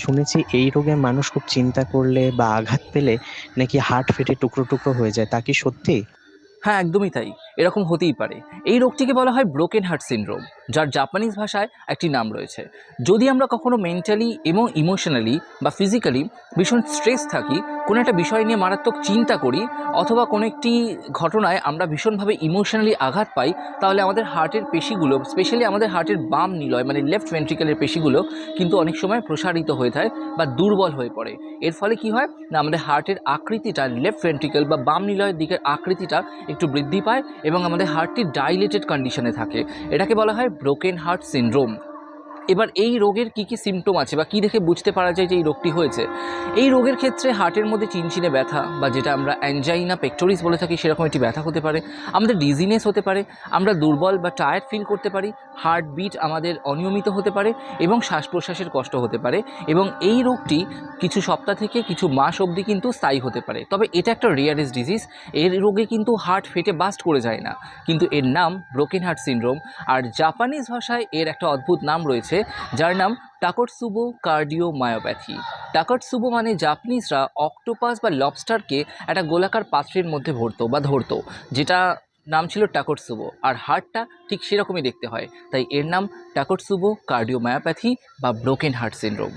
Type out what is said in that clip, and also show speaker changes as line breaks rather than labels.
শুনেছি এই রোগে মানুষ খুব চিন্তা করলে বা আঘাত পেলে নাকি হার্ট ফেটে টুকরো টুকরো হয়ে যায়, তা কি সত্যি?
হ্যাঁ, একদমই তাই। এরকম হতেই পারে। এই রোগটিকে বলা হয় ব্রোকেন হার্ট সিনড্রোম, যার জাপানিজ ভাষায় একটি নাম রয়েছে। যদি আমরা কখনো মেন্টালি এবং ইমোশনালি বা ফিজিক্যালি ভীষণ স্ট্রেস থাকি, কোনো একটা বিষয় নিয়ে মারাত্মক চিন্তা করি, অথবা কোনো একটি ঘটনায় আমরা ভীষণভাবে ইমোশনালি আঘাত পাই, তাহলে আমাদের হার্টের পেশিগুলো, স্পেশালি আমাদের হার্টের বাম নিলয় মানে লেফট ভেন্ট্রিকেলের পেশিগুলো কিন্তু অনেক সময় প্রসারিত হয়ে যায় বা দুর্বল হয়ে পড়ে। এর ফলে কি হয় না, আমাদের হার্টের আকৃতিটা, লেফট ভেন্ট্রিকেল বা বাম নিলয়ের দিকের আকৃতিটা একটু বৃদ্ধি পায় এবং আমাদের হার্টটি ডাইলেটেড কন্ডিশনে থাকে। এটাকে বলা হয় ব্রোকেন হার্ট সিনড্রোম। এবার এই রোগের কী কী সিমটম আছে বা কী দেখে বুঝতে পারা যায় যে এই রোগটি হয়েছে? এই রোগের ক্ষেত্রে হার্টের মধ্যে চিনচিনে ব্যথা বা যেটা আমরা অ্যাঞ্জাইনা পেক্টোরিস বলে থাকি, সেরকম একটি ব্যথা হতে পারে। আমাদের ডিজিনেস হতে পারে, আমরা দুর্বল বা টায়ার্ড ফিল করতে পারি, হার্টবিট আমাদের অনিয়মিত হতে পারে এবং শ্বাস প্রশ্বাসের কষ্ট হতে পারে। এবং এই রোগটি কিছু সপ্তাহ থেকে কিছু মাস অবধি কিন্তু স্থায়ী হতে পারে। তবে এটা একটা রেয়ারেস্ট ডিজিজ। এর রোগে কিন্তু হার্ট ফেটে বাস্ট করে যায় না, কিন্তু এর নাম ব্রোকেন হার্ট সিনড্রোম। আর জাপানিজ ভাষায় এর একটা অদ্ভুত নাম রয়েছে, যার নাম টাকটসুবো কার্ডিওমায়োপ্যাথি। টাকটসুবো মানে জাপানিজরা অক্টোপাস বা লবস্টারকে একটা গোলাকার পাত্রের মধ্যে ধরতো, যেটা নাম ছিল টাকটসুবো। আর হার্টটা ঠিক সেরকমই দেখতে হয়, তাই এর নাম টাকটসুবো কার্ডিওমায়োপ্যাথি বা ব্রোকেন হার্ট সিনড্রোম।